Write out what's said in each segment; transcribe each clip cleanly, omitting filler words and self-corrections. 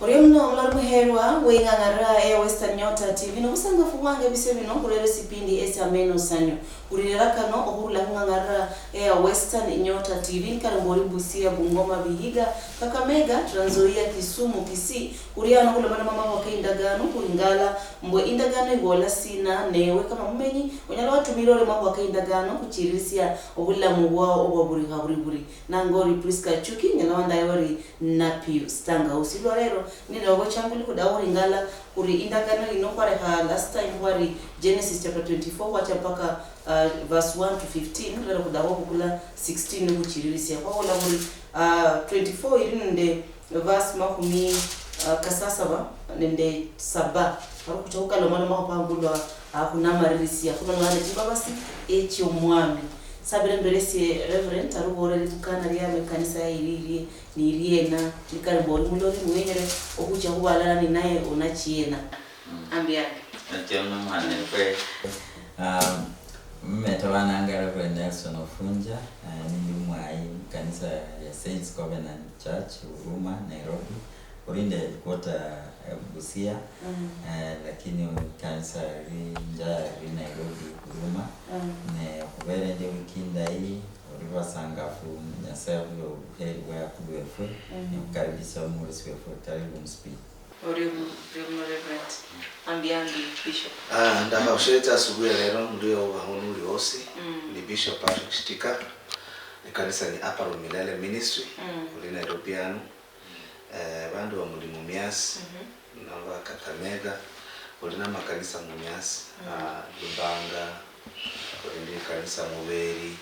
Oriomno mlaru herwa wengangara Western Nyota TV no usanga fuwange bisebino kulere sipindi esa Amenosanio uriraka no ohurula ngangara Western Nyota TV karambori Busia Bungoma Vihiga Kakamega Trans Nzoia Kisumu Kisii uriano kule bana mama wake indagano kulingala mbwe indagano igola sina newe kama mumenyi onyala watu milore mama wake indagano kuchirisia obula mugwao obaburi haburi nangori Prisca Achuki nyala wanda yori napiu stanga usilwa rero nina wachambuli kudawori ngala kuri indagano inokware ha last time wari Genesis chapter 24 wacha mpaka verse 1 to 15 rero kudawo kukula 16 kuchirisia kwa wala muri 24 irinde verse makumi kasasaba nende saba hapo kutoka lomano mapambulwa kunamarisia kuna ngale tibabasi echi omwami sabere mberesi reverend arubore likana lya mekanisa ililie niliena likariboni mulori mwenere okuja kubalana ni naye onachiena ambia natema mane kwe mmetabana ngara kwa Nelson Ofunja ni mwai kanisa ya Saints Covenant Church Huruma Nairobi orinde kota Busia lakini kanisa rinja Nairobi Huruma ne kubere ndio weekend hii ulivasanga fu nyasavu hewa kubwefu ni karibisha mwezi wa karibu mspeak Orium reverend ambiangi bishop ndakausheta asubuhi lero ndio wahunuli wosi ni Bishop Patrick Stika ni kanisa ni Upper Milele Ministry kule Nairobi bandu wa mulimu miasi na Kakamega kule na makanisa mumiasi Lubanga kule kanisa Muberi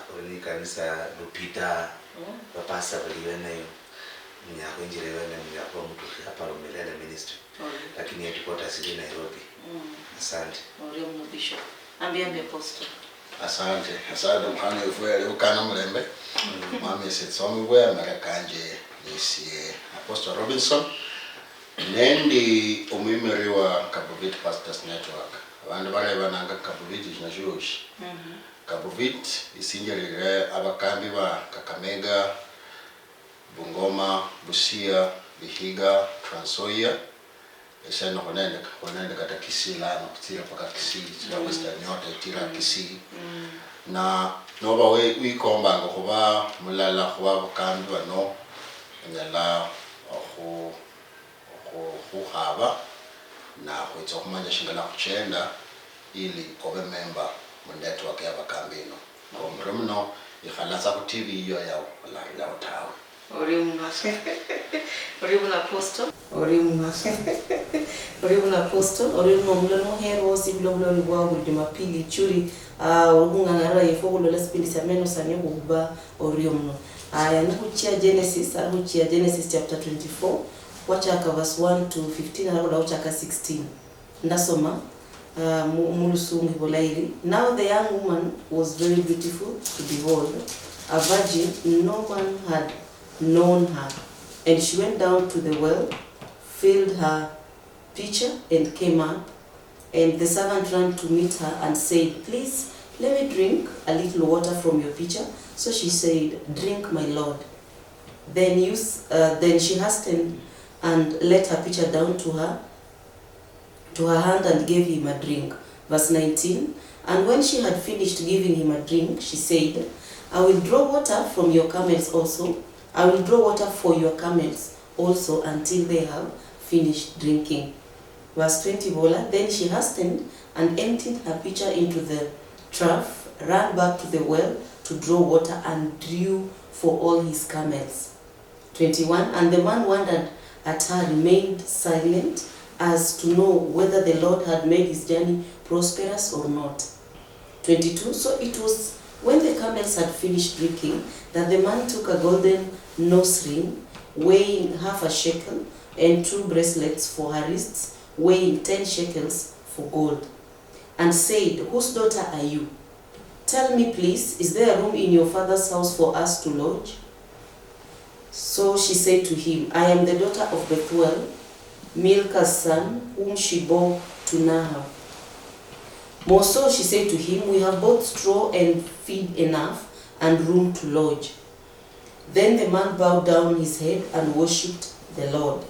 kule kanisa Lupita papasa baliwenayo mnyako injirewe na mnyako mtu hapa Milele Ministry lakini headquarters sisi Nairobi. Asante. Orium bishop ambiangi apostle asante mkhane ufuele ukana mlembe mami sitsomi bwe marakanje isi Apostle Robinson nendi umimeri wa Kabuvit Pastors Network abantu bare bananga Kabuvit jinashoshi Kabuvit isinjerere abakambi ba Kakamega Bungoma Busia Vihiga Trans Nzoia eseno honende kata Kisii la kutira paka Kisii ya Western Nyota tira Kisii na noba we wikomba ngokuba mulala kuba bukambi bano ngala okuhaba na kwitsokumanya shingala kuchenda ili kobe member mu network ya bakambino omrumno ikhalasa ku TV iyo yawo la utawe Orium apostle Orium mulano hero sibulo ngwa Jumapili churi ngangara yefokulo lesipindi sa Amenosanio kuba Orium no aya nikuchia Genesis chapter 24 wacha verse 1 to 15 na wacha 16 ndasoma mulusungi bolairi. Now the young woman was very beautiful to behold, a virgin, no man had known her, and she went down to the well, filled her pitcher and came up, and the servant ran to meet her and said, "Please let me drink a little water from your pitcher." So she said, "Drink, my lord." Then she hastened and let her pitcher down to her hand and gave him a drink. Verse 19, and when she had finished giving him a drink, she said, "I will draw water from your camels also. I will draw water for your camels also until they have finished drinking." Verse 20, then she hastened and emptied her pitcher into the trough, ran back to the well to draw water and drew for all his camels. 21, and the man wondered at her, remained silent as to know whether the Lord had made his journey prosperous or not. 22, so it was when the camels had finished drinking that the man took a golden nose ring weighing half a shekel and 2 bracelets for her wrists weighing 10 shekels for gold, and said, "Whose daughter are you? Tell me, please, is there a room in your father's house for us to lodge?" So she said to him, "I am the daughter of Bethuel, Milcah's son, whom she bore to Nahor." More so she said to him, "We have both straw and feed enough and room to lodge." Then the man bowed down his head and worshipped the Lord.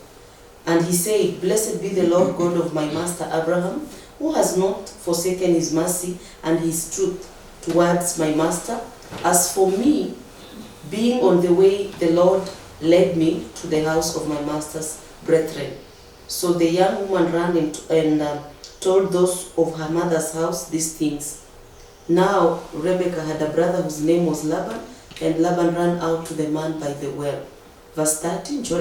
And he said, Blessed be the Lord God of my master Abraham, who has not forsaken his mercy and his truth towards my master. As for me, being on the way, the Lord led me to the house of my master's brethren. So the young woman ran and told those of her mother's house these things. Now Rebekah had a brother whose name was Laban, and Laban ran out to the man by the well. Verse 13. So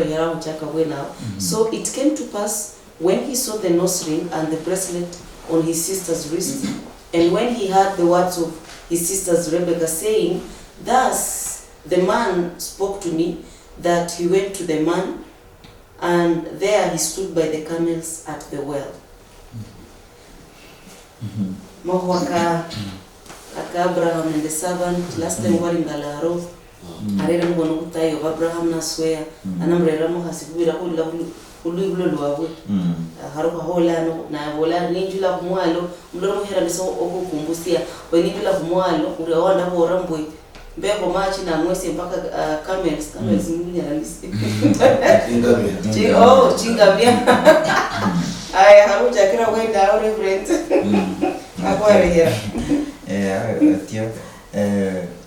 it came to pass, when he saw the nose ring and the bracelet on his sister's wrist, and when he heard the words of his sister's Rebekah saying, Thus the man spoke to me, that he went to the man, and there he stood by the camels at the well. Abraham and the servant, last time were in Galaro, Arena Monotai of Abraham Naswea, and Amramo has been a whole Haruka Holano, Navola, Nijula Mualo, Muro Heramiso Ogo Kumbusia, when Nijula Mualo, Urawana Borambui, Bebo Marching and Western Camels, Oh, Chingabia. I have Jakra went down, friends. I'm here.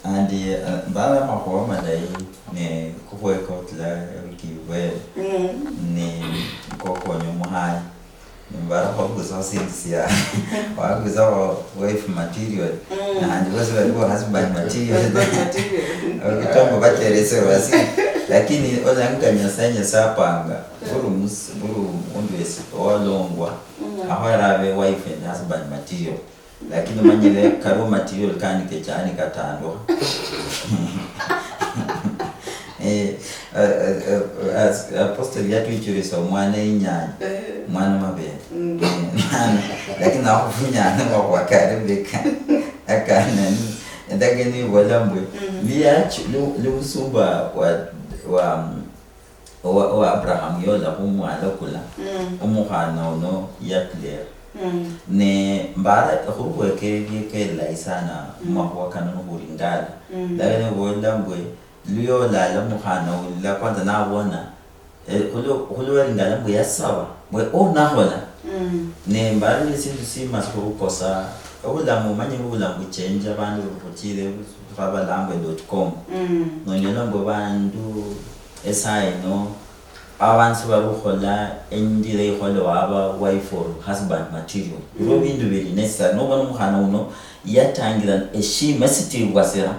And bala mahoma dai ne kuwe kotla kiwe ne koko nyomuhai mbara hoguza sinsia waguza wife material and was very husband material kitambo baterese wasi lakini ozanga nyasanya sapanga buru ondwesi olongwa aharabe wife and husband material lakini manyele karo material kani kechani katandwa as apostle yatu ichurisa mwana inyanya mwana mabe lakini akufunya na kwa karibeka akana ndageni walambwe liachu lusumba wa Abraham yola umwana kula umuhana ono yakle ne mbara kuruweke la isana mahwa kana no buringala la bolambwe liyo la muhana la kwanza na bona kulo ringala mbwe yasawa mbwe ona hola ne mbara lisindu sima kurukosa obula mumanyi obula buchenja abantu butire babalambwe.com nonyela ngo bantu esaino abantu baruhola endile iholo waba wife or husband material robindu beli nesa no bano muhana uno yatangira eshima siti wasera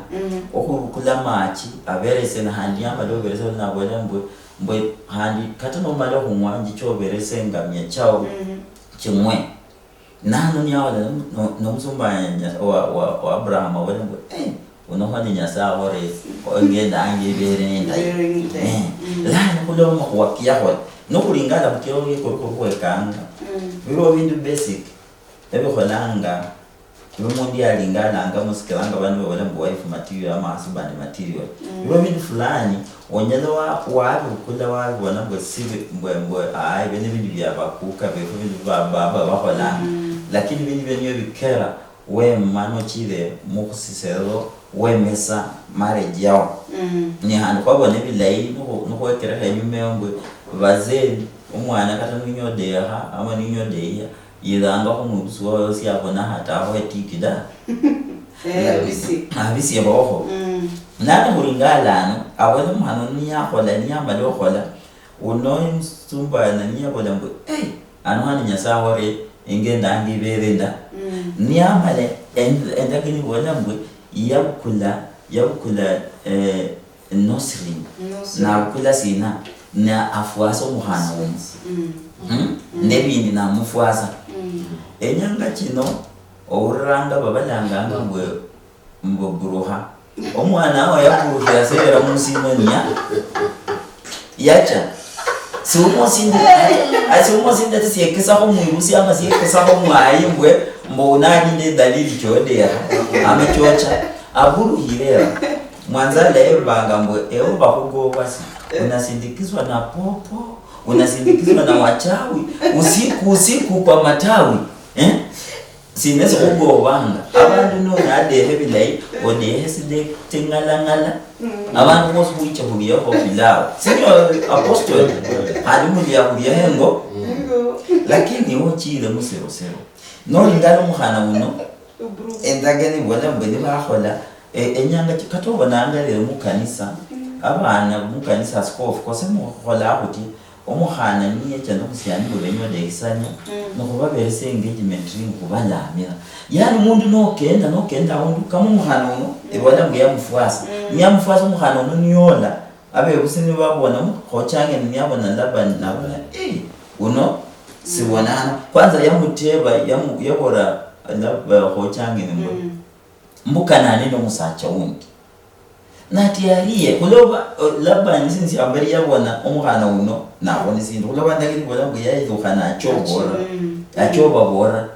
okukula machi aberese na handi amalo berese na bolambwe mbwe handi katano malo humwanji choberese ngamya chao chimwe nano nyawala no msumbanya wa Abraham bolambwe unohani nyasa ore ongenda angibere ndai la nukulo mwakia ho nukulingala mkyo ko kanga biro bindu basic ebe holanga kimundi alingala anga musikilanga banu wala wife material ama husband material biro bindu fulani onyelo wa kula wa wana bosibe mbwe ai bene bindu bya bakuka befo bindu baba bahola lakini bindu byenyo bikera we mano chile mukusisero we mesa marriage yao ni hanu kwa bone bilai nuko ekera hanyume ngwe baze umwana kata ninyo deha ama ninyo deya yiranga ko mubusu wose yabona hata aho etikida abisi yabaho nana muringala no awele mhano niyakola niyambalo kola unoyi msumba na niyakola ngwe anwani nyasa hore ingenda ngibelenda niyamale endakini wala ngwe yabukula nosri na kula sina na afuaso muhana nebindi na mufuasa enyanga kino oranga babalanga ngwe mboburuha omwana aho yakuruhira sera musino niya yacha sumo sinda tsikisa ho muibusi ama sikisa ho mwayimbwe mbona ninde dalili chode ya amechocha aburu hilera mwanza leo bangambwe eo bakugo basi unasindikizwa na popo unasindikizwa na wachawi usiku kwa matawi sinese ubobanga abantu nona adehe bilay odehe side tengalangala abantu bosbuicha kubiya ko bilawo sinyo apostol hadi ya kubiya hengo lakini wochile musero no ngalo muhana uno endageni bona mbele bahola enyanga katoba nangale mu kanisa abana mu kanisa skof kose mu hola kuti omuhana niye cyane musiyani bubenyo de isanya no kuba berese engagement ring kubalamira yani mundu no kenda undu kama muhana uno ebona muyamufuasa muyamufuasa muhana uno niyola abe kusini babona mu hochange niyabona labani nabona uno sibonana kwanza yamuteba yabora laba hochange mbukanane no musacha undi natiyariye kuloba laba nsinzi ambari yabona omuhana uno nabona isinto kuloba ndakiri bona ngiyayizokana achoba bora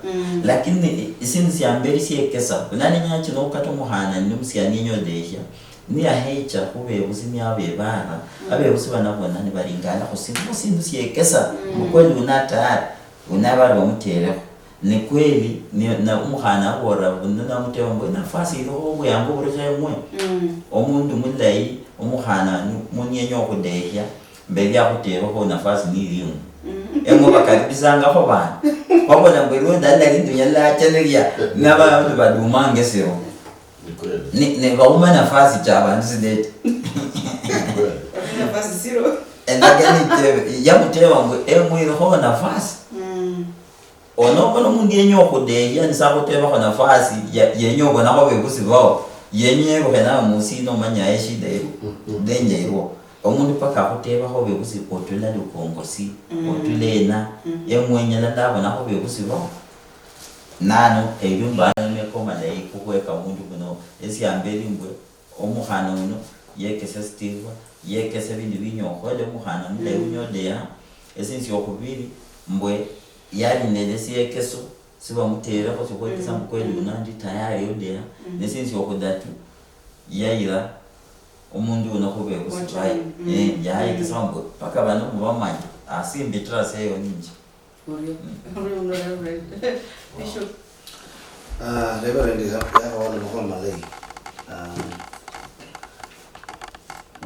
lakini isinzi ambari siyekesa nani nyachi no kato muhana ndumsiyani nyodesha ni ahecha kube usini abebana abe usibana bona ni baringana kusinto siyekesa mukweli unatara unabara bamutere ni kweli na umuhana bora bunda mutewa mbo nafasi ro yango burije mwe omundu mulayi umuhana munyenyo kudehya mbele yakuteba ko nafasi ni irimu engo bakabisanga ko bana babona ngwero ndanda lindunya la chanelia naba badumange sero ni bauma nafasi chabantu sidete nafasi siro endagani yamutewa ngo emwe ro nafasi ono mundi yenyoko de yani sakoteba ko nafasi yenyoko nako bekusibao yenyeko kana musi no manya eshide denje iro omundu paka kuteba ko bekusi otula lukongosi otulena yemwenyela ndabo nako bekusibao nano eyumba mekoma dai kukweka mundu kuno esiyambeli mbwe omuhana uno yekese stilwa yekese bindu binyoko le muhana mule unyodeya esinsi okubiri mbwe yali nelesiye keso siba mutera ko sokwe kisambu kweli unandi tayari yodera nesinsi okudatu yaira omundu unakobe kusibai yayi kisambu paka bana mubamanye asimbi trase yo ninja Bishop Reverend ya wale mko malay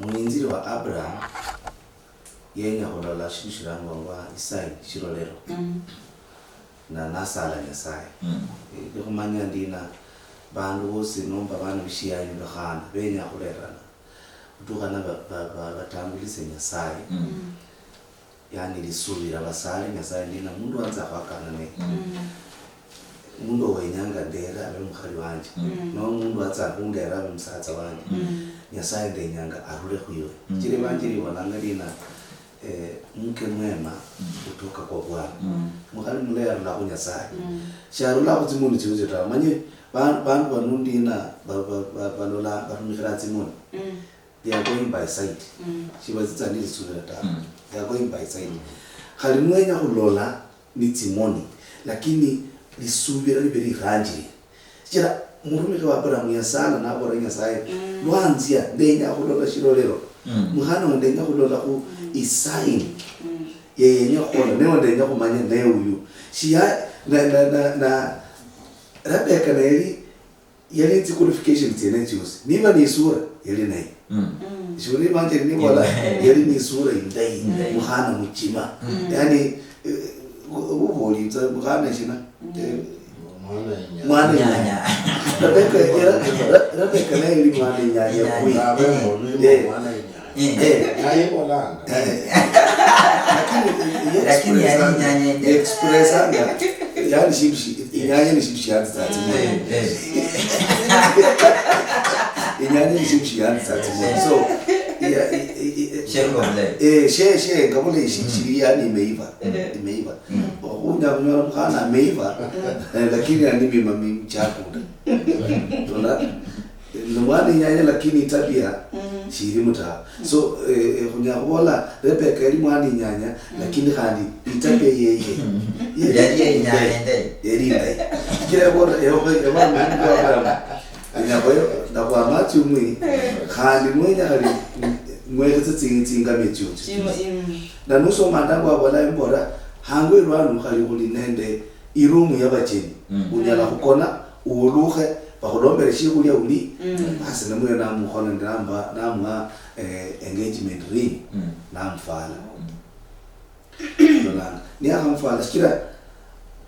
muinziri wa Abraham yenya holala shishirangwa wa Isai shirolero na nasala nyasaye kumanya ndina bandu bose nomba bana bishiyanye bahana benya holerana utukana batambulise nyasaye yani lisubira basale nyasaye ndina mundu anza kwakana ne mundu wenyanga ndera abe mukhali wanje no mundu atsa kungera abe musatsa wanje nyasaye ndenyanga arule kuyo kire banjiri wanangalina mke mwema kutoka kwa Bwana mukhali mulera la kunyasaye sharula kuti mundu chiuze ta manye bantu banundina balola barumikira tsimoni they are going by sight shibazitsani lisubira ta they are going by sight khali mwenya kulola ni tsimoni lakini lisubira liberi ranjiri chira murumike wa Abraham yasana na bora nyasaye lwanzia ndenya kulola shirolero muhana ndenya kulola ku Isai yenya khona ne ndenya kumanya ne uyu shiya na Rebecca neli yali qualification tene choose niba ni sura yali nayi shuri manje ni wala yali ni sura indai muhana muchima yani uboli za muhana shina mwana nyanya Rebecca neli mwana nyanya kui lakini yani nyanya express anga yani shimshi inyanya ni shimshi yani tatu inyanya ni shimshi yani tatu so she kabule shimshi yani imeiva unya mnyora mkana imeiva lakini yani mimi chakula tuna Lumani nyanya lakini tabia shiri muta so kunyabola Rebecca yali mwani nyanya lakini kandi itabe yeye yali nyanya ndai kile bora nyaboyo ndakwa mati umwe kandi mwenya ali mwele tsinga mechuchi na nuso mandango abala imbora hangwe rwanu khali kulinende irumu yabacheni unyala kukona uuluhe bakulombere shikulya uli basi namuyo namukhona namwa engagement ring namfala nolanga ni akamfala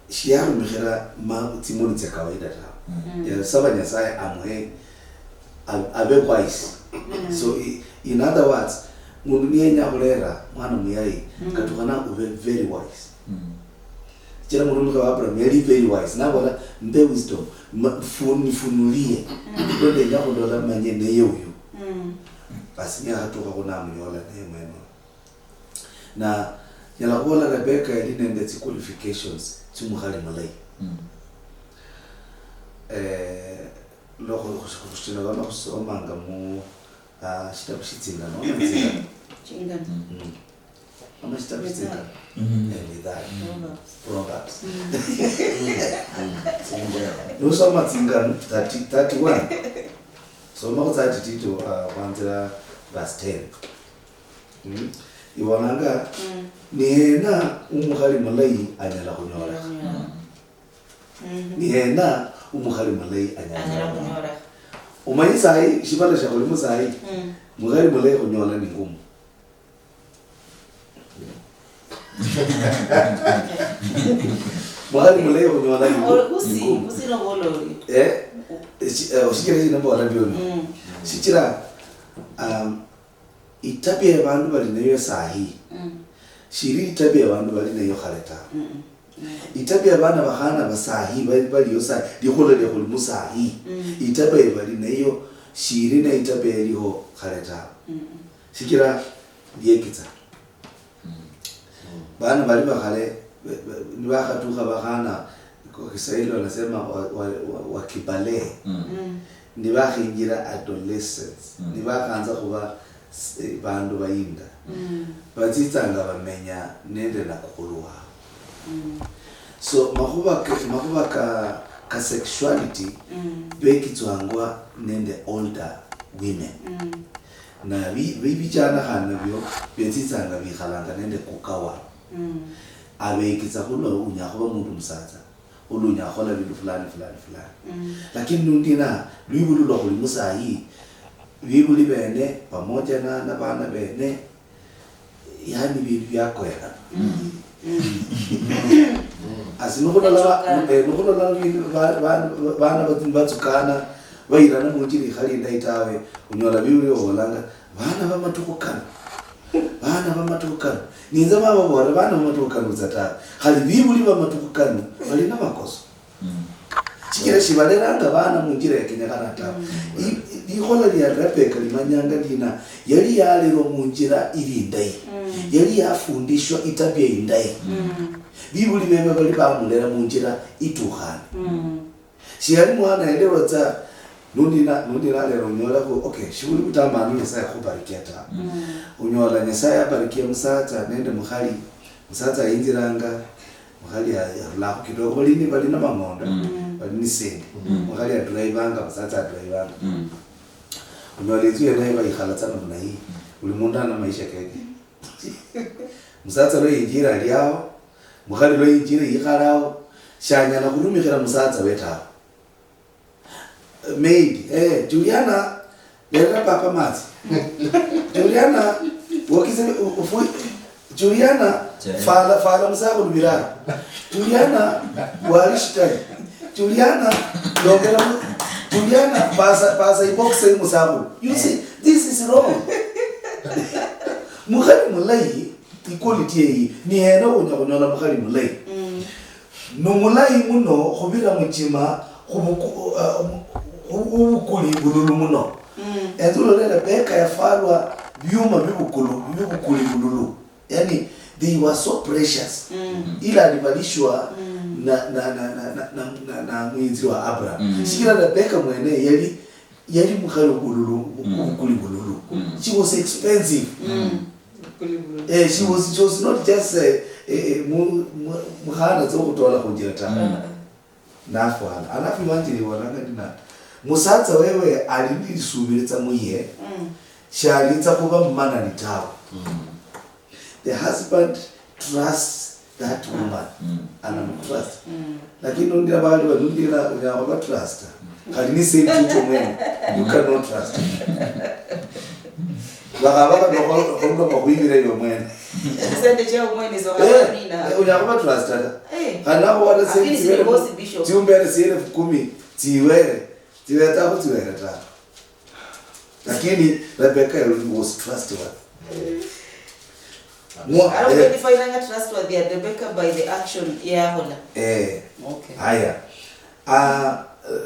shiyarumikhira tsimoni tsa kawaida ta ya saba nyasaye amwe abe wise so in other words mundu niyenya kulera mwana muyayi katukana ube very wise chira mundu wa Abraham yali very wise nabona mbe wisdom funulie ndonde nyako ndola manye neye uyu basi nya hatuka kuna munyola naye mweno na nyala kuola Rebecca yali nende qualifications tumukhali malai loko kushina bana kusoma ngamu shitabu shitsinga no Chinga. Ama shitabu shitsinga that Proverbs no soma tsinga 31 so makutsati tito kwanzira verse 10 iwananga nihena umukhali malai anyala kunyora nihena umukhali malai anyala kunyora umayisai shibala sha kulimu sai mukhali malai kunyola ni ngumu mukhali malai kunyola ni ngumu usi no bolori ushikira chino bola byona shichira itabia abantu bali nayo sahi shiri itabia abantu bali nayo khaleta itabia bana bahana basahi bali yo sahi dikhola le khuli musahi itabia bali nayo shiri na itabia liho khaleta shikira yekitsa bana bali bakhale ni bakhatuka bahana kwa Kiswahili wanasema wakibale ni bakhingira adolescence ni bakanza kuba bandu bayinda batsitsanga bamenya nende nakukhuluwa so makuba ka sexuality bekitswangwa nende older women na bibichana khana byo betsitsanga bikhalanga nende kukawa abekitsa kulo unyakhoba mundu musatsa ulunyakhola bintu fulani lakini nundina lwibululwa khuli musayi bibuli bene pamoja na bana bene yani bibi byakwera asinukulola bana batsukana bayirana mujiri khali ndaitawe unyola bibuli olanga bana bamatukana ninza baba bora bana bamatukana uzata khali bibuli bamatukana bali na makoso chikira shibaleranga bana munjira yakenyakana ta ikhola lya Rebecca limanyanga lina yali yalero munjira irindai yali yafundishwa itabia indai bibuli bebe bali bamulera munjira itukhana shiyali mwana elewa tsa nundina lero nyola ko okay shibuli kutamani Yesaya khubarikia ta unyola Yesaya barikia musatsa nende mukhali musatsa yinziranga mukhali ya lakho kidogo bali na mangondo bali ni sende mukhali ya drivanga musatsa drivanga unyola izuye naye bayikhalatana munayi uli mundana maisha keke musatsa lo yinjira lyao mukhali lo yinjira yikhalao shanyana kulumikhira musatsa wetao maid Juliana lera papa mazi Juliana wokize Juliana fala msako lubira Juliana walishtai Juliana longela Juliana pasa iboxe musako you see this is wrong mukhali mulai equality yi ni hena unyola mukhali mulai no mulai muno khubira muchima ubukuli bululu muno enzulo le Rebecca yafalwa byuma bibukuli bululu yani they were so precious ila alivalishwa na mwinzi wa Abraham shikira Rebecca mwene yali mukhalo bululu ubukuli bululu she was expensive she was not just mukhana zokutola kunjira ta nafwana anafi mantili wananga dina musatsa wewe alilisubiritsa muye shalitsa kuba mmana litawo the husband trusts that woman anamtrust lakini ndio bali wanundira unyaba trust kalini same mtu mwenye you cannot trust wakabaka ndo kwa kuingira hiyo mwenye sende chao mwenye zo haina unyaba trust kana wala same tiumbele siele 10 tiwere ta lakini Rebecca was trustworthy. I don't define trustworthy Rebecca by the action hola. Okay. Haya.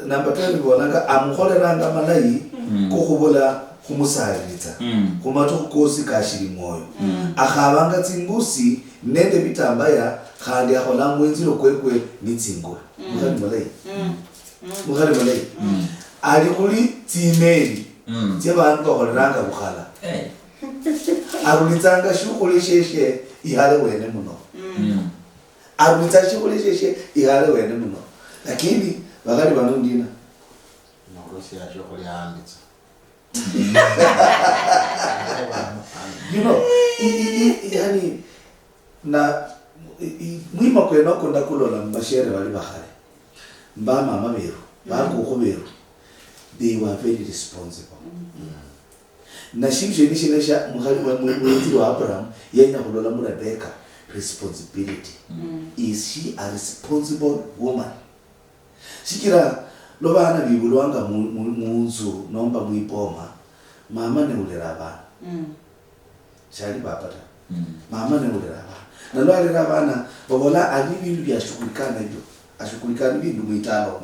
Number 10 bonanga amkholeranga malai kokhobola khumusayitsa. Kumatho kosi kashiri moyo. Akhabanga tsimbusi nende bitambaya khandi akhola mwenzilo kwekwe nitsingo. Mukhali malai. Ali kuli tsimeli. Tsebantu bakholeranga bukhala. Arulitsanga shukhuli sheshe ihale wene muno. Arulitsa shukhuli sheshe ihale wene muno. Lakini bakali banondina Norosi ya shukhuli anditsa. You know, yani na mwima kwena konda kulola mbashere bali bakhale. Mba mama beru, bakukho beru. They were very responsible. Na shimshe nishinesha mukhali wa mwezi wa Abraham yenya kulola mu Rebecca responsibility. Is she a responsible woman? Shikira lobana bibulwanga munzu nomba muipoma mama ne ulera bana. Shali bapata. Mama ne ulera bana. Na lo alera bana bobola ali bintu byashukulikana ibyo. Ashukulikana bintu muitalo,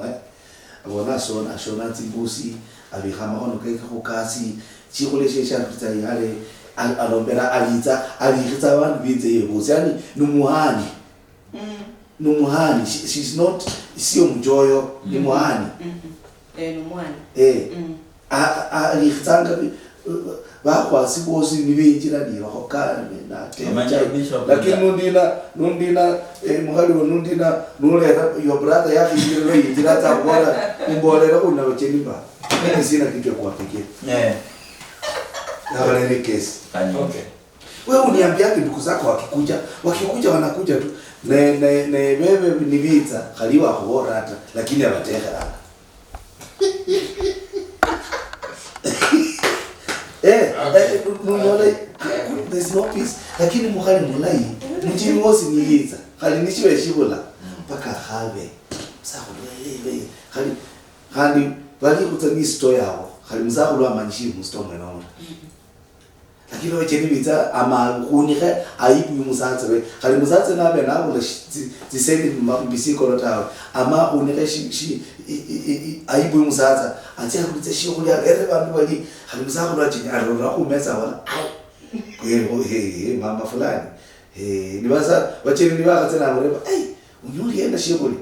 abona shona tsimbusi abihama hono kaika khukasi chikhuleshe shapita yale alombera alitsa abantu binze yebosi yani numuhani numuhani she's not sio mjoyo ni muhani numuhani alitsanga bakwasi bosi nibenjira ndiba khokana na lakini nundina mukhali wa nundina nulera your brother yake yiro yinjira tabora umbolera kuna bacheniba mimi sina kitu kwa pekee na wale kesi Okay. Wewe uniambia ndugu zako wakikuja wanakuja tu na wewe ni vita khaliwa khobora hata lakini abatekha there's no peace lakini mukhali mulai mjini wosi niyiza khali nishiwe shibula mpaka khabe sakhulu khali bali kutani store yao khali mzakhulu amanyishi mu store mwena ona lakini wewe cheni bita ama kunika aibu musatse we khali musatse nabe nabo zisendi mbisiko lotawe ama unika shi aibu musatsa anti akutse shi khuli ere bantu bali khali musakhulu achinya arora kumesa wala mama fulani nibaza wacheni nibaka tena mureba unyuri yenda shibuli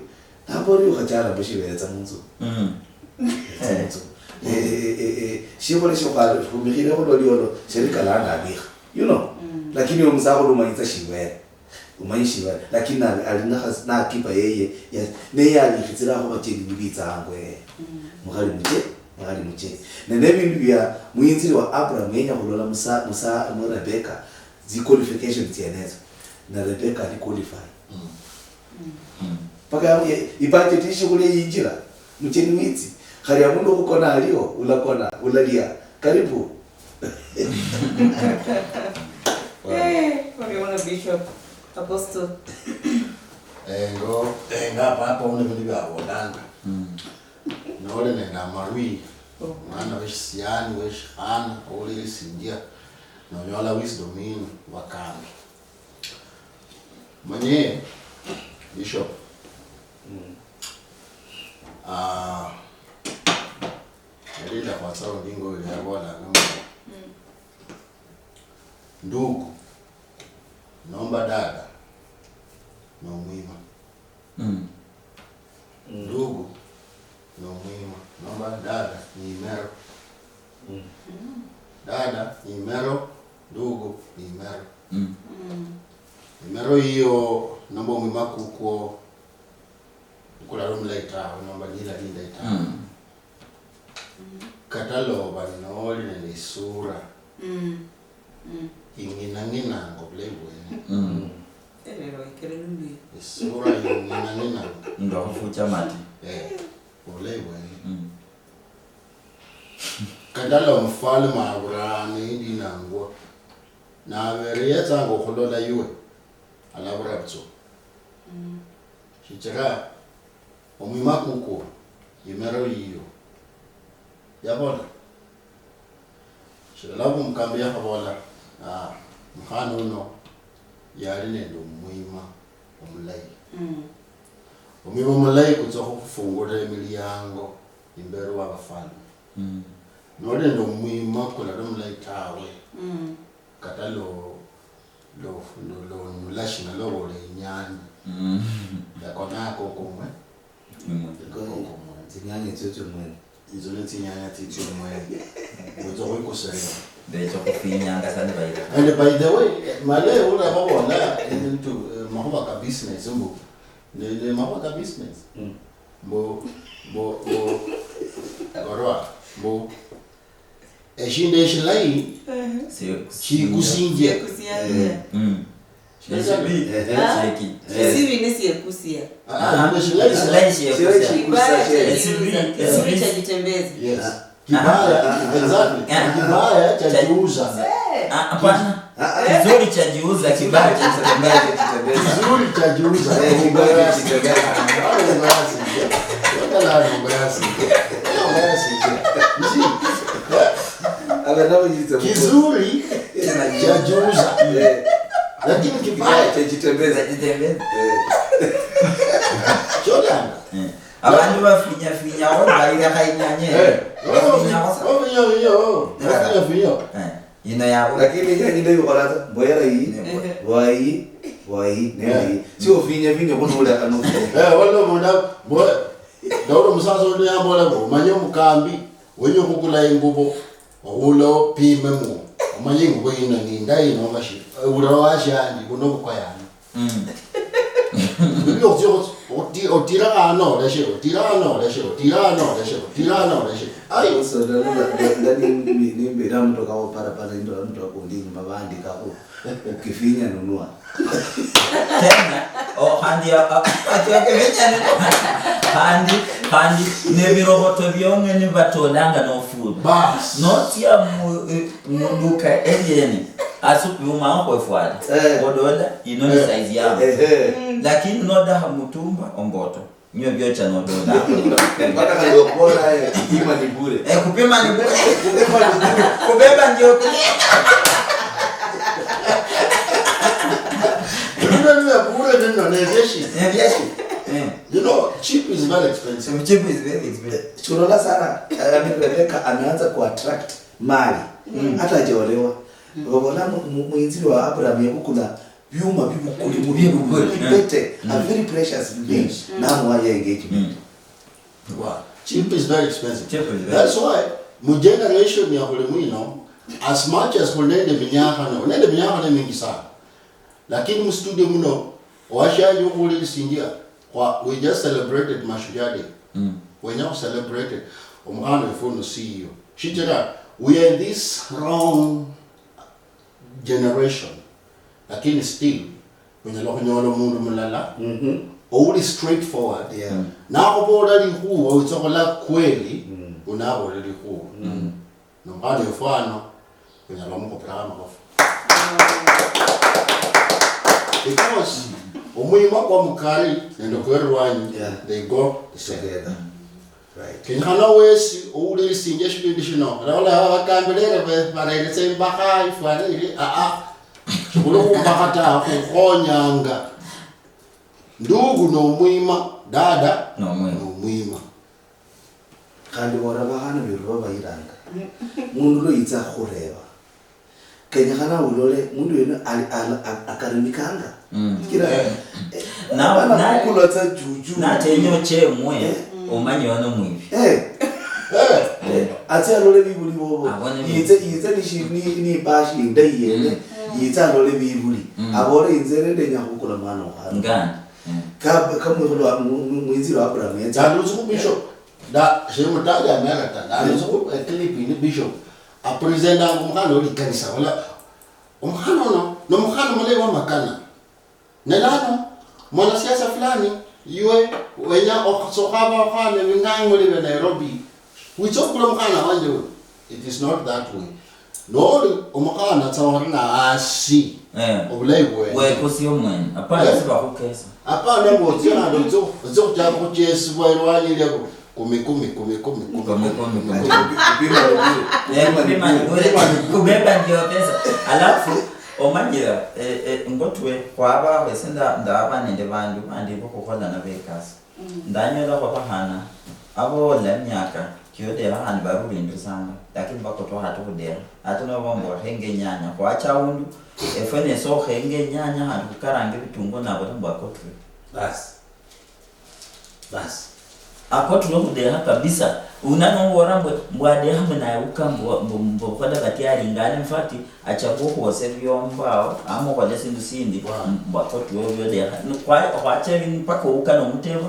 nabori ukhachara bashibetsa munzu shibuli shokalo kumikile kodoliolo sherika lana abikha you know lakini umsakhulu umanyitsa shibere umanyishiba lakini alina na kipa yeye ne yali khitsira ho bacheni nibitsa angwe mukhali muche na nebintu bya mwinziri wa Abraham yenya kulola musa mu Rebecca zi qualifications yenezo na Rebecca ali qualify paka ipate tishi kule yinjira mcheni mwitsi khali amundu ukona aliyo ulakona ulalia karibu What Bishop Apostle ngapa une biliba bodanga nole nenda marui mwana wesiani weshana ole sindia nonyola wisdom in wakami manye Bishop nenda kwa sababu ndingo ya bwana kama ndugu naomba dada na umwima ndugu na umwima naomba dada ni imero dada ni imero ndugu ni imero imero hiyo naomba umwima kuko kula rumla ita naomba jila linda ita katalo bali naoli na sura ingina ngina ngoblewe elero ikelelumi Sura nina. Ndo kufucha mati. Ole we. Kadala mfalme Abraham dinangwa. Na veriyeta ngokholola yiwe. Alabura butso. Shichira omwima kuko yimero yiyo. Yabona. Shilabo mkambi yakabola. Mkhana uno yali nendo mwima omulai. Omwima omulai kutsoka kufungula emilyango imbere w'abafalme. Nole ndo mwima kula omulai tawe. Katalo lo nulashina lo bole nyani. Yakona kokomwe. Zinyanya tsoto mwene. Izo netinyanya titsyo mwene. Uzo wikosera. Becho kufinyanga sana baida. And by the way, male ula babona into mahoba ka business mbo. Le mahoba ka business. Bo agora bo eshinde shilai si kusinje. Sivi nisi ekusia. Ndo shilai Sivi cha jitembezi. Yes. Kibaya, exactly. Kibaya cha jiuza. Hapana. Kizuri cha jiuza, kibaya cha jitembezi. Kizuri cha jiuza. Kibaya cha jitembezi. Kizuri cha jiuza. Lakini kibaya cha jitembezi. Chola. Abantu bafinya wona kainyanye. Finya. Ino yabo. Lakini nyanya ndio kolaza boyara hii. Wai nene. Sio finya kono ule kanu. Wala mona boy. Dawro musazo ni ambola bo. Manyo mukambi. Wenyo kukula ingubo. Ulo pime mu. Manyo ngubo ina ni ndai no mashi. Urawasha ndi kuno kwa yana. Otirano. Ayo so ndani ni mbira mtu kao para ndo mtu akundini mabandika ko. Ukifinya nunua. Tena handi atuakevinya handi nebiroboto byonge ni batolanga no food. Bas. Not ya muduka elieni. Asupi umako efuada. Bodola inoni size yabo. Lakini noda hamutumba omboto. Nyo byocha nodola. Mpaka ndio bora kupima ni bure. Kupima ni bure. Kubeba ndio. You know, cheap is very expensive. Cheap is very expensive. Churola sana Rebecca anaanza kuattract mali. Hata hajaolewa. Wabona mwinzili wa Abraham yakukuna byuma bibukuli bete a very precious thing. Na mwaje engagement. Wow. Cheap is very expensive. That's why mu generation ya kulimwino as much as kunende minyaka na mingi sana. Lakini mu studio muno washaji ukuli singia. We just celebrated Mashujaa Day. We now celebrated Omhano Ifono CEO. Shijera, we are in this wrong generation. Lakini still, when you look at your mundu mulala, only straightforward. Na kuboda li huwa, utokola kweli, unabo li huwa. Nomhano Ifono, when you look at prama kofu. Because umwima kwa mukari nendo kwerwanyi they go together. Right. Kinyana wesi ule sinje shibindi shino. Wala wakambelere barayetse mbaka ifwari Kulo kumbakata kukonyanga. Ndugu no mwima, dada no mwima. Kandi bora bahana biruba bayiranga. Mundu lo yitsa khureba. Kenya kana ulole mundu yena akarimikanga. Kira na kulotsa juju na tenyo chemwe omanyono mwivi ati alole bibuli bobo yitse ni bashi ndayene yitse alole bibuli abore inzere ndenya kukula mwana wa ngana kamwe lo mwinzi wa Abraham yatsa luzu bishop da shemutaja America da luzu clip ni bishop a presenta umkhano olikanisa wala umkhano no mkhano mole wa makana nelano mwanasiasa fulani iwe wenya oksokhaba khane ngangole be Nairobi wichokula mkhana wanje it is not that way no omkhana tsawona asi obulai we kusio mwen apana siba kukesa apana ngozi ando zo jabo kujesu bwalwali lego kumi kubeba ndio pesa alafu omanyira ngotwe kwaba wesenda ndaba nende bandu bandi bokukola na bekasi ndanyola kwa bahana abo la myaka kyode bahani barulindu sana lakini bakoto hatu kudera atuna bombo henge nyanya kwa chaundu efene so henge nyanya hatu karange bitungo nabo tambakotwe bas akotu no kudera kabisa unano worambwe mbwade hamwe na ukambo mbokoda katiari ngale mfati achabuko wasevyomba amo kwa lesindu sindi bakotu yo de kwa achavi mpaka ukano muteva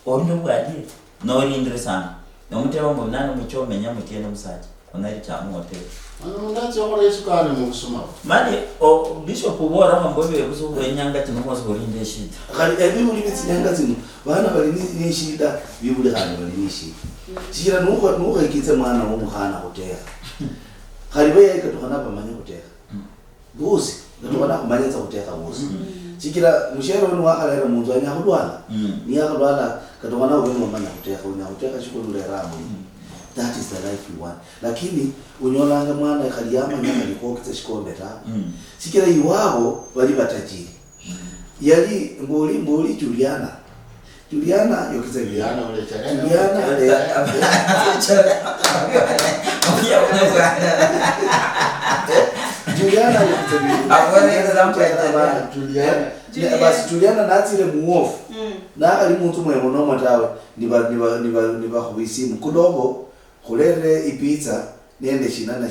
ondo bwadi no interesting no muteva mbonano muchomenya mutiene musaje onari chamu hotel ndacho kwa Yesu kana musuma mali o bishop bora mbobe kusuko enyanga tinokoza kurinde shida kali ebi muri bitsinyanga zino bana bali ni shida bibuli kana bali ni shida chira nuko ikitse mwana wo mukhana hotel kali baye katokana pamanya hotel buzi katokana kumanya hotel buzi chikira mushero no wakala munzu anya kulwala ni akulwala katokana ubemo manya hotel chikulu ramu. That is the life you want. Lakini unyolanga mwana kaliyama nyama likokitse shikombe ta. Sikira iwabo bali batajiri. Yali mboli Juliana yokitse Juliana ole chana. Juliana yokitse abone example ya Juliana. Basi Juliana natire muofu. Na ali muntu mwe monoma tawe niba kubisimu kudogo kulere ipizza nende shinana.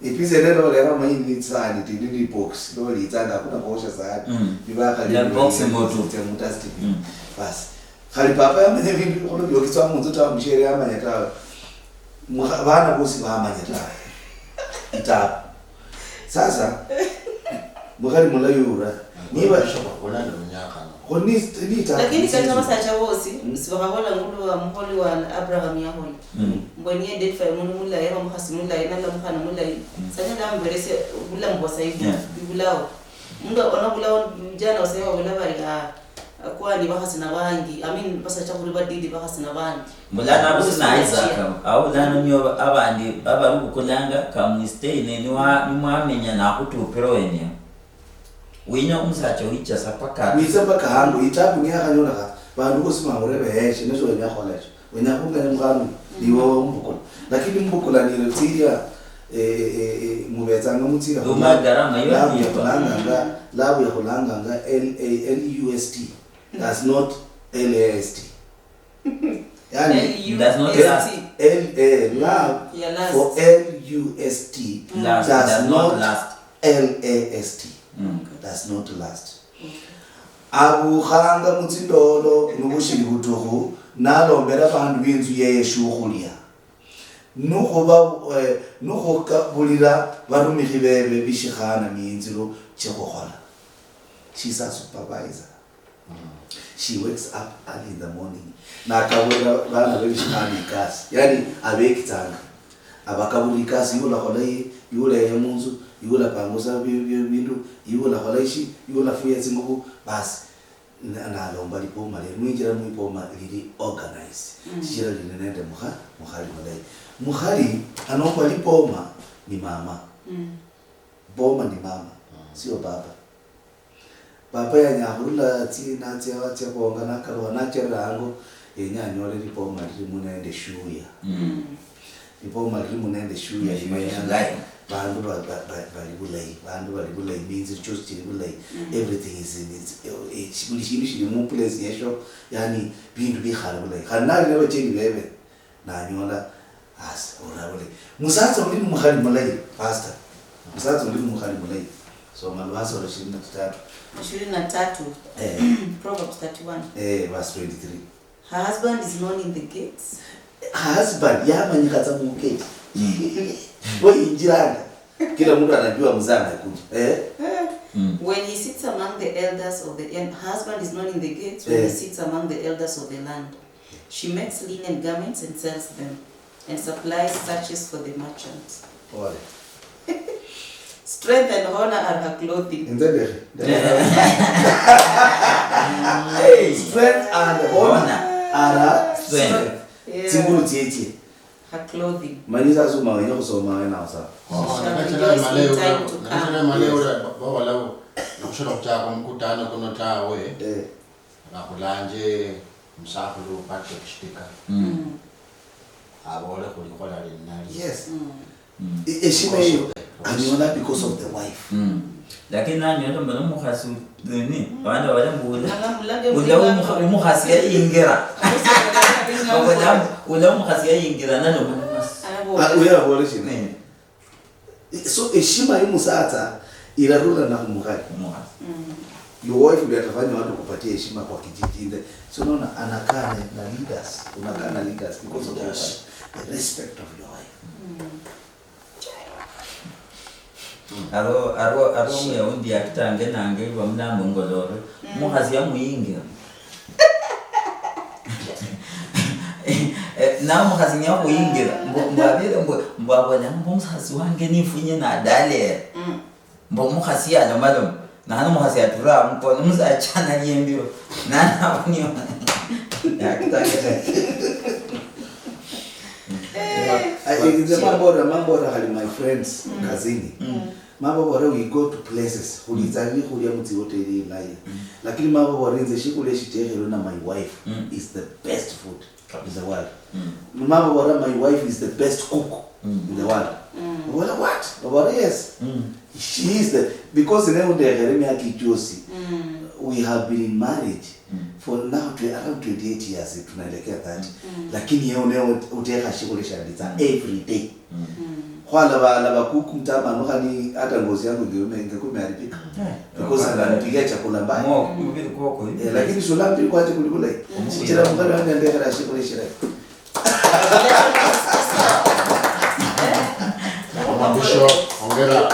Ipizza neno lera maini tsani tini box lo litanga kuna kuosha sahani bibaka ya box moto mutasti basi khali papa yamenye vindu kono byokitswa munzu ta mshere yamanya ta bana bosi bamanya ta ita sasa mukhali mulayura niba shoka kona ndo nyaka lakini kana masacha bosi sibakabola ngulu wa mholi wa Abraham yaholi mboni date fa umuntu mulla yero mkhasi mulla ina la mkhana mulla sanya la mberese bulla mbosa hivi bibulao muntu ona bulao jana usewa wala bari kwa ni bahasi na bangi basacha kuri badidi bahasi na bangi mulana abusi na Isaac au lana nyo abandi abaruko kulanga kamistay ni mwamenya na kutupero ene winya umsacho hicha sapaka wisapaka hangu itabu nyaka nyona bandu kusima urebe heshe nezo wenya kholecho wenya kunga mngano niwo mbukula lakini mbukula ni retiria mubezanga mutsira duma garama yo labu ya kulanga nga LUST does not LAST yani does not last love for LUST does not last LAST does not last. Abu khanga mutsindolo nubushili butuhu nalombera bandu binzu yeshukhulya nukhoka bulira barumikhi bebe bishikhana minziro chekhola. She's a supervisor. She wakes up early in the morning na kabula bana bebishikhana ikasi yani abekitsanga abakabula ikasi yula kholai yula yemunzu yula pangusa bindu yula kholaishi yula fuya zingubu basi na lomba lipoma le mwinjira mwipoma lili organize shira linende mukhali malai mukhali anomba lipoma ni mama boma ni mama sio baba ya nyahula tina tia bonga na kalwa na cherango yenyanyole lipoma limunende shuya lipoma limunende shuya imayanga bandu balibulai means just chilibulai everything is in it shili mu place yesho yani bindu bikhalibulai khanali lebe chini bebe na nyola as orabule musatsa uli mukhali mulai pastor musatsa uli mukhali mulai so malwaso la 23 Proverbs 31 verse 23 her husband is known in the gates husband yamanyikatsa mu gate wewe injiranga kila mtu anajua mzaa anakuja When he sits among the elders of the husband is not in the gates, when he sits among the elders of the land. She makes linen garments and sells them, and supplies sashes for the merchants. Strength and honor are her clothing. Strength and honor are her strength. Her clothing. Manisa suma wenye kusoma wewe na sasa. Nakushona kuchaka mkutano kuno tawe. Nakulanje msakulu pate kushtika. Abole kulikola linali. Yes. Heshima hiyo aniona because of the wife. Lakini nani ndo mbona mukhasi nini? Bana wale mbula. Ula umukhasi yingira. Ula umukhasi yingira nani mbona? Uya bole shine. So heshima hii musata irarula na kumukali. Your wife ndiye atafanya watu kupatia heshima kwa kijiji ile. So unaona anakaa na leaders, unakaa na leaders because of the respect of your wife. Aro muyaundi akitange nange wa mlambo ngoloro. Muhazi ya muyingira. Na muhazi nya muyingira. Mbabire mbabona muhazi wange nifunye na dale. Mbo muhazi ya malo. Na hano muhazi ya tura mpo muza chana yembiro. Na abunyo. Akitange. Mambo hali my friends kazini. Mambo bora we go to places. Ulizali kulia mti wote ile lai. Lakini mambo bora nze shikule shitehelo na my wife is the best food in the world. Mambo bora my wife is the best cook in the world. Bora what? Bora yes. She is the because leo ndio Jeremia akijosi. We have been in marriage for now around 28 years tunaelekea 30. Lakini leo uteka shikule shadita every day. Kwa la kuku mtama nokani hata ngozi yangu ingekumeharibika because ananipigia chakula mbaya Mbili kwako hivi. lakini sulambi kwa ati kulikula chira mkana anaendelea na shikule shira Mabisho ongera.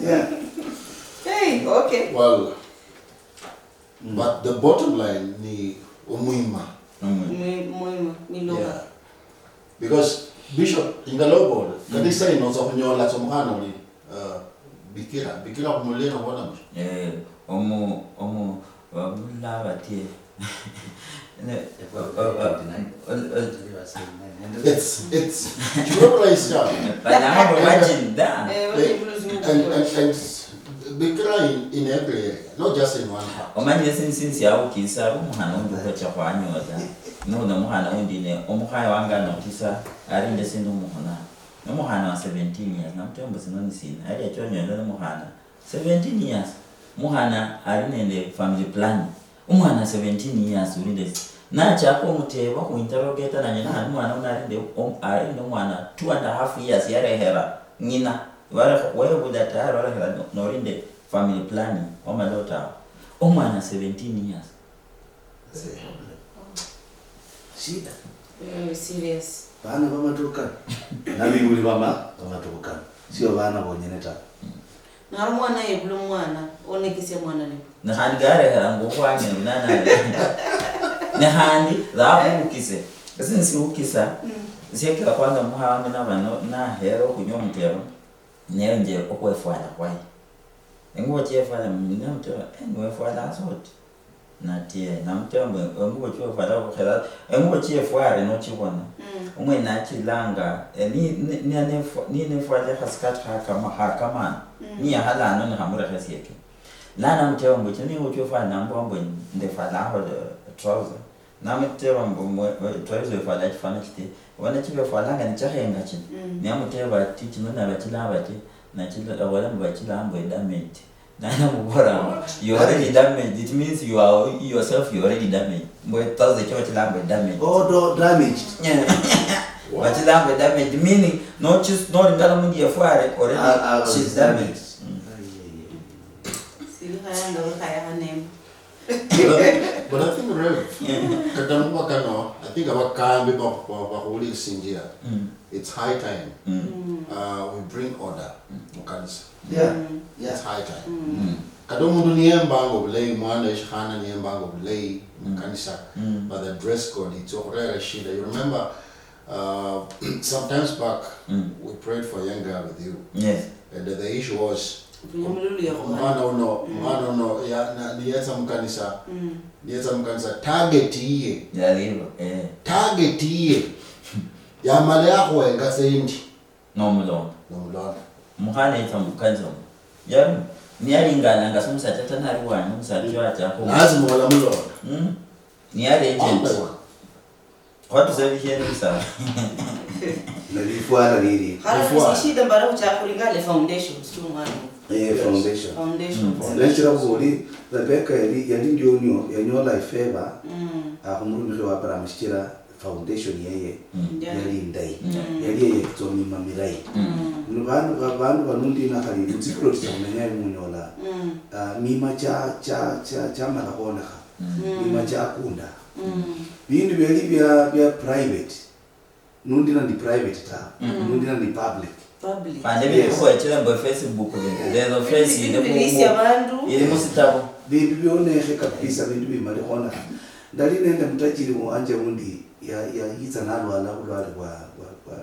yeah Hey, okay. Well, but the bottom line ni umuima. Milonga. Because Bishop ingalobo kanisa inoza kunyola somhana uli bikira kumulena bona msho. Omo wabula batie. It's globalized now. Bana imagine that. And bikira in every area, not just in one part. Omanye since ya ukisa umuhana undi kwa chakwanyoza. Nuna muhana undi ne omuhaya wanga no kisa arinde sindu muhana. Muhana wa 17 years na mtembo sinoni sina. Ari achonyo ndo muhana 17 years. Muhana arinende family plan. Umuhana 17 years urinde. Na chako muteba ku interrogate na nyina mwana unarinde arinde mwana 2.5 years yare hera. Nina wewe budatara wala hera no rinde family planning omalota. Umwana 17 years. shida Serious. bana bamatuka na bibuli bamatuka sio bana bonyeneta Na mwana yebulu mwana onekise mwana ni. Na handgare hango kwanye nana. Na handi dhabu ukise. Since ukisa ziyekira kwanza muhawe na bano na hero kunyo mutero. Nyenje okwefwana kwaye. Ngo chefana mnyina mutero enwefwana sote. Natie na mtembo ngo chefana okhera ngo chefware no chibona. Umwe nachilanga ni nefwaje khaskat hakama. Ni halano ni hamura khasiyeke. Lana mtembo chini uchofana mbombo ndefala ho trouser. Na mtembo trouser fala chifana kiti. Wana chibe fala ngani chahenga chini. Ni amuteba tichi nona bachila na chila wala mbachila ambo damage. Nana mubora you already damaged. It means you are yourself you already damaged. Mbo thousand chila ambo damaged. Oh, damaged. Bachila ambo damaged meaning no just no ndala mundi yafware already she's damaged. Silihaya ndo kaya hanem. But I think really, katamuwa kano, I think abakambi bahuli sinjia. It's high time. We bring order mukanisa. Yeah. It's high time. Kadomundu niembango bulei mwana ishana niembango bulei mukanisa. But the dress code it's already shida. You remember sometimes back we prayed for a young girl with you. Yes. And the issue was mwana no ya niyeza mkanisa target iye target iye ya mali yako wenga sendi nomulonda mukhana ita mukanza ya niyalingana ngasomusatata nali wanu musatwa chako lazima wala mulonda niyali agent watu zaidi yenu sana nalifuata lili hala shida mbara uchakulingale foundation mwana foundation nechira kuzoli Rebecca yali ndionyo yanyola ifeva akumurumire wa Abraham shira foundation yeye yali ndai yali yeye kutomi mamirai abantu banundi na kali muzikolo tsamenya munyola mima cha mala kona mima cha kunda bindu bya private nundi na private ta nundi na public pandemi kwa chela mbo Facebook leo face ile abantu ile musitabo bindu byonehe kabisa bindu bimali kona ndali nenda mtajiri wanje undi ya yiza nalo ala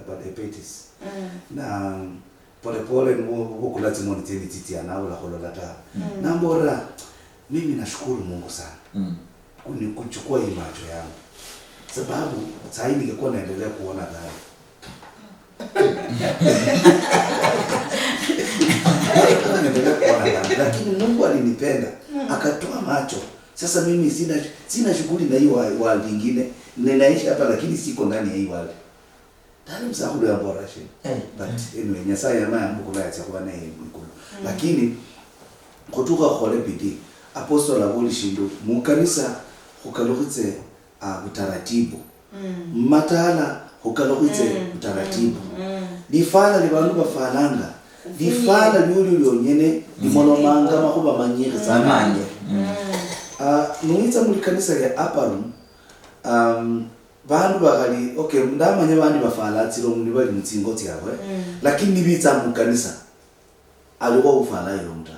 kwa diabetes na pole ngokula tsimoni titi anawo la holola ta nambora mimi nashukuru Mungu sana kuchukua hii macho yangu sababu sasa hivi ningekuwa naendelea kuona dhari lakini Mungu alinipenda akatoa macho. Sasa mimi sina shughuli na hiyo world nyingine, ninaishi hapa lakini siko ndani ya hii world. Tani msahulu ya borashe. But anyway nyasa ya maya Mungu la kwa na yeye mkulu. Lakini kutoka khole bidi apostle aboli shindo mukanisa ukalogitse utaratibu. Matala ukalogitse utaratibu. Difala libantu bafalanga. Difala lyuli lyonyene limolomanga makuba manyire sana. Nuitsa muri kanisa ya aparum bandu bakali okay ndamanye bandi bafala tsiro muri bali mutsingo yawe lakini nibitsa mu kanisa aliko ufala yo mta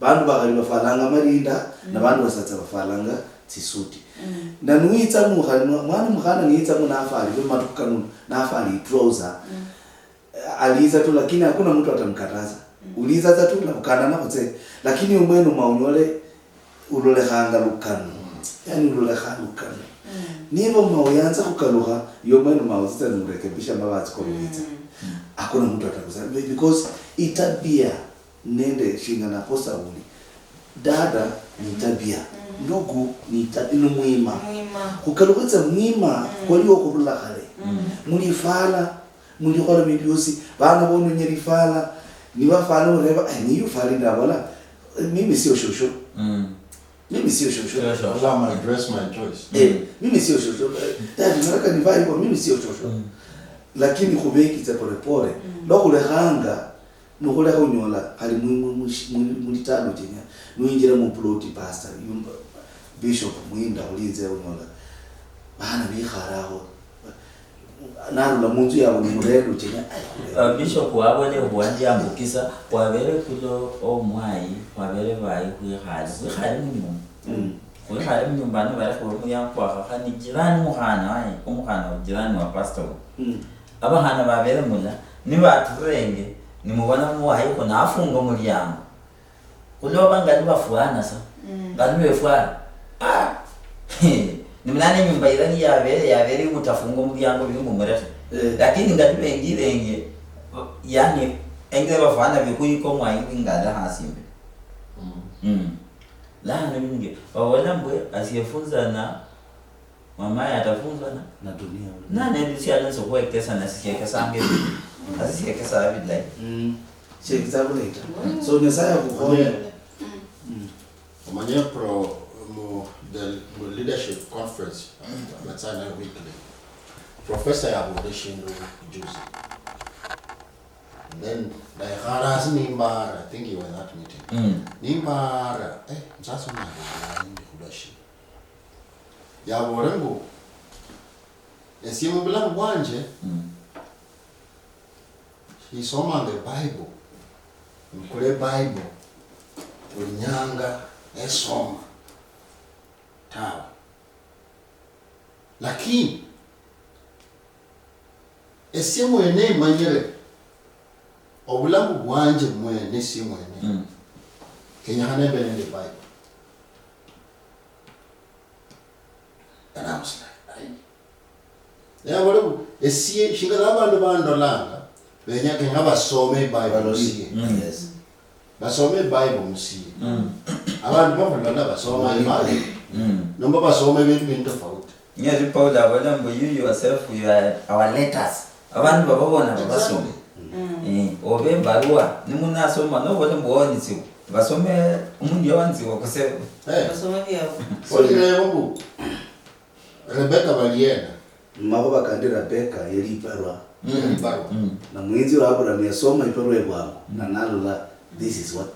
bandu bakali bafalanga marinda na bandu basatsa bafalanga tsisuti na nuitsa mu mwana mukhana niitsa mu nafali ko matukanu nafali trouser aliza tu lakini hakuna mtu atamkataza uliza tu na kukana na kutse lakini umwenu maunyole ulolehanga lukano yani ulolehanga lukano nibo mauyanza kukaluha yomwenu mauzita nurekebisha mabazi kwa mwiza hakuna mtu atakuza because itabia nende shinga na posa uli dada ni tabia ndugu ni tabia muhimu kukaluza muhimu kwa liyo kurula kale mulifala mulikola mibyusi bana bonu nyerifala niwafala ureba niyo fali ndabala mimi sio shosho mimi sio shosho wala my dress my choice mimi sio shosho dadi nataka nivae hivyo mimi sio shosho lakini kubeki za pole pole lokule hanga nukule kunyola hali mulitano jenya nuinjira mu plot pastor bishop muinda ulize unyola bana bikharaho narula munzu yabo murero jenya bishop wabone uwanje ambukisa wabere kulo omwai wabere bayi kuyikhali mu nyumba no bare ko yankwa khani jirani mukhana wayi umukhana jirani wa pastor abahana babere mulla nibaturenge nimubona muwayi ko nafunga mulyango kulo bangali bafuana sa ngani befuana nimlane nyumba irani yabere utafunga mulyango biri mu murete lakini ngati bengirenge yani engere bafana bikuyiko mwayi ingala hasimbe la nmingi wala mbwe asiyefunza na mama atafunza na dunia na ndio anaanza kuwekesa na sikekesa ange asikekesa bidai shekisa kuleta so nyasaya kuhoya umanye pro the leadership conference matsana weekly professor abudishin juice and then the haras nimbara I think you were that meeting nimbara sasa na leadership ya borengo esimu bila bwanje isoma the Bible mkule Bible ulinyanga esoma tawa lakini esimu ene manyere obulamu bwanje mwene esimu ene Kenya hane bene the Bible and I was like ya bolo esie shingala abantu bandolanga benya Kenya basome Bible siye Yes. basome Bible musiye abantu bafunda basoma imali nomba basome ibintu tofauti nyazi Paul abalambo you yourself you are our letters abantu babona basome obe barua nimunasoma no wale mbonitsi basome umuntu yawanziwa kuse Basoma byabo. olire ngo Rebecca balienda Mako bakandi Rebecca yeli iparwa. baro Na mwinzi wa Abraham yasoma iparwa ebwangu. Na nalola this is what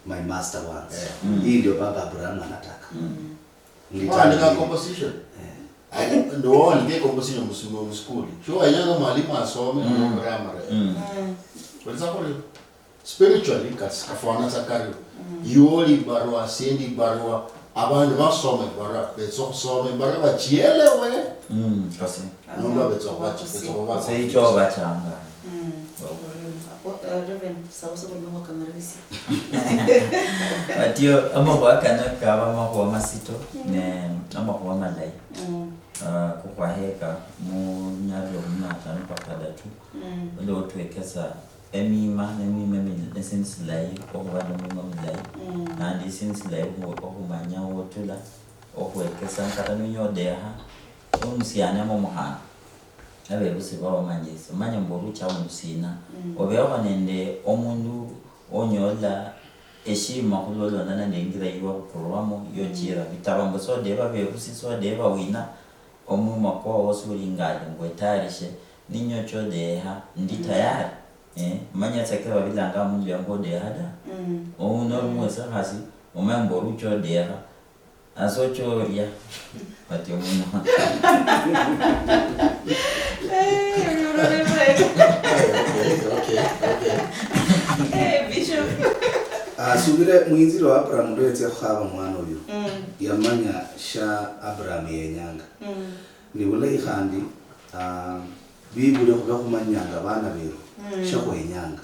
my master wants. Hii ndio baba Abraham anataka. Ndika composition ndo wali composition musumo school sho ayanga mwalimu asome primary for example spiritually kafana sakario yoli barua sendi barua abantu basome barua betso barua bachielewe kasi nomba betso sai cho bachanga Reverend sausa kwa mama kamarisi. atio amabakana kaba mako masito ne amako malai kukwaheka mu nyalo mnata mpakada tu ndio tuwekeza emima essence lai okubana mu mulai and essence lai okumanya wotula okwekeza nkata nyodeha omusiana mu muhana abe busiba wamanyisa manya mboru cha umusina obewa nende omundu onyola eshima kulolo nana nengira yiwa programu yojira bitabambo so deba be busiso deba wina omuma ko osulingali ngwetarishe ninyocho deha ndi tayari manya tsakira bilanga mundu yango deha da ono mwesa hasi omambo rucho deha asocho ya patio muno Bishop. Subire mwinziro wa Abraham ndo yetse khaba mwana uyu. Yamanya sha Abraham yenyanga. Ni bule ikhandi bibule kuba kumanyanga bana bero. Sha kwenyanga.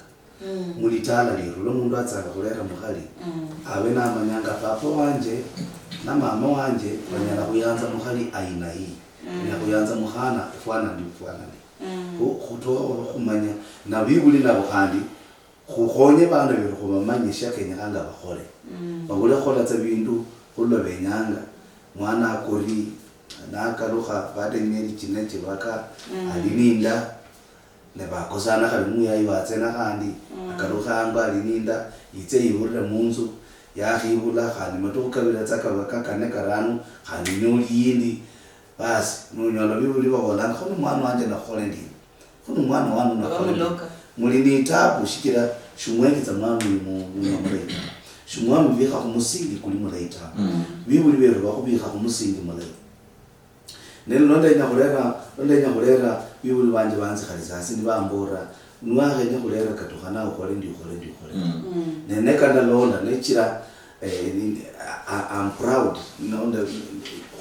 Mulitala lero lo mundu atsaka kulera mukhali. Abe na manyanga papa wanje na mama wanje banyala kuyanza mukhali aina hii. Ya kuyanza mukhana fwana ndi fwana ndi. Kuto kumanya na bibuli na bukhandi kukhonye bana bero kubamanyisha Kenya kanga bakhole bagule khola tsa bindu kullo benyanga mwana akori na kaluha bade nyeri chinete baka alininda ne bakozana kali muyayi watsena kandi akaluha anga alininda itse yurira munzu yakhibula khani matoka bila tsaka bakakane karanu khani nyoli yindi basi nonyola bibuli babola khono mwana wanje na khole ndi khono mwana wanu na khole mulini tabu shikira shumweke za mwana mu muleta shumwamu bika kumusingi kuli muleta bibuli bero bakubika kumusingi muleta nelo nonda nyakulera bibuli banje banzi khalizasi ni bambora nwaga nyakulera katukhana ukole ndi nene kana londa nechira I'm proud nonda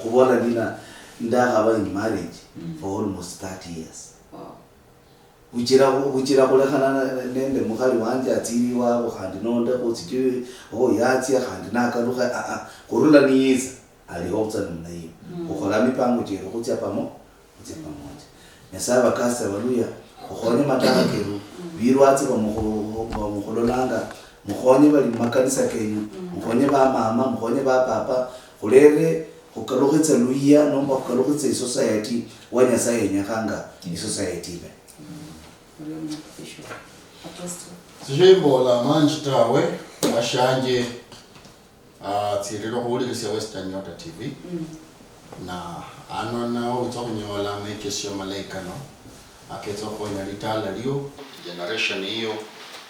khubona nina ndakaba in marriage for almost 30 years Uchira kulekana nende mukhali wanje atiri wabo khandi nonda kutsike yatsi khandi nakaluka kurula niyiza ali hopsa nayo ukhola mipango jero kutya pamoja nesaba kasa baluya ukhonye mataka keru birwatsi bamukhulolanga mukhonye bali makanisa kenyu mukhonye ba mama mukhonye ba papa khulere khukalukitsa luhya nomba khukalukitsa society wanyasa yenyakanga society be Sijembo la manji tawe ashanje tsiriro kuulikisia Western Nyota TV na anona utokunyola mekesho malaikano aketoko nyalitala liyo generation hiyo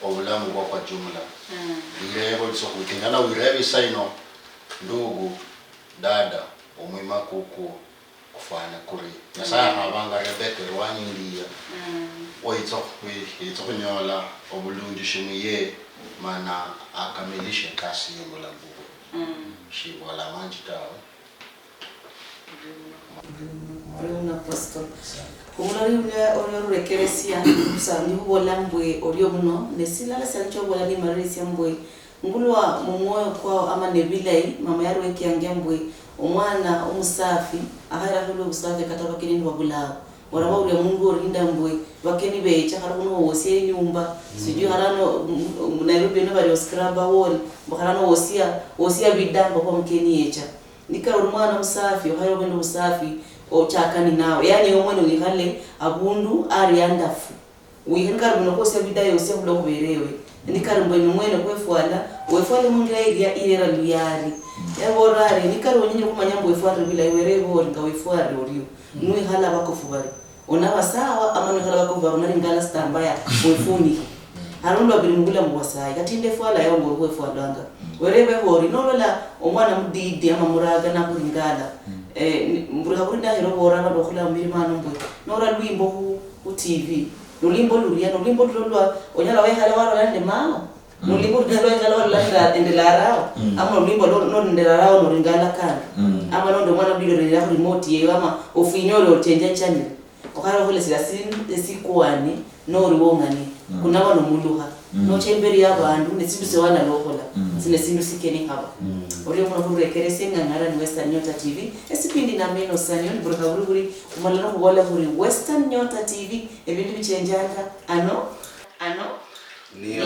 obulamu kwa jumla ilebo lisokutengana wirebi saino ndugu dada omwima kuku kufana kuri nasa abanga rebeke rwani ndiya oitso kunyola obulungisho muye mana akamilishe kasi yengola bubu shibola manji tawo Una pastor. Kumula yule ore keresia usani hubola mbwe orio muno nesila la sancho bola ni marisia mbwe ngulwa mumoyo kwa ama nebilai mama yaro ekiangia mbwe omwana umusafi ahara hulu usafi kataba kinini babula oraba uri mungu orinda mbwe bakeni becha haruno wosie nyumba siju harano Nairobi no bari oskraba wall baharano wosia bidamba kwa mkeni yecha nikaro mwana usafi ohayro bendo usafi ochakani nawe yani omwana uyihale abundu ari andafu uyihenkaro no kose bidayo ose bulo kuberewe nikaro mbwe mwene kwefwala wefwale mungira irera luyari yaborare nikaro nyinyi kumanya mbwe fware bila iwerebo nga wefware oriyo nui hala bakofu bari ona basawa amano hala bakofu bari nari ngala stambaya wefuni harundo birimugula mwasai katinde fwala yawo ngo wefwalanga werebe hori nolola omwana mudidi ama muraga na kuringala mbura kurinda hero bora ba dokula mirimano mbwe nora lwimbo ku TV lulimbo luria lulimbo lolwa onyala we hala wala lande mao lulimbo lolwa ngala wala endelarao ama lulimbo no ndelarao no ringala kana ama ndo mwana bido ya remote ye ama ofinyolo tenja channel okara hole sikuani no riwongani kuna wano muluha no chemberi yabantu nesindu sewana lokola sine sindu sikeni haba ori mwana kuru ekeresenga ngara ni Western Nyota TV esipindi na Amenosanio ni buraka bururi kumalana kubola kuri Western Nyota TV ebintu bichenjanga ano Nio.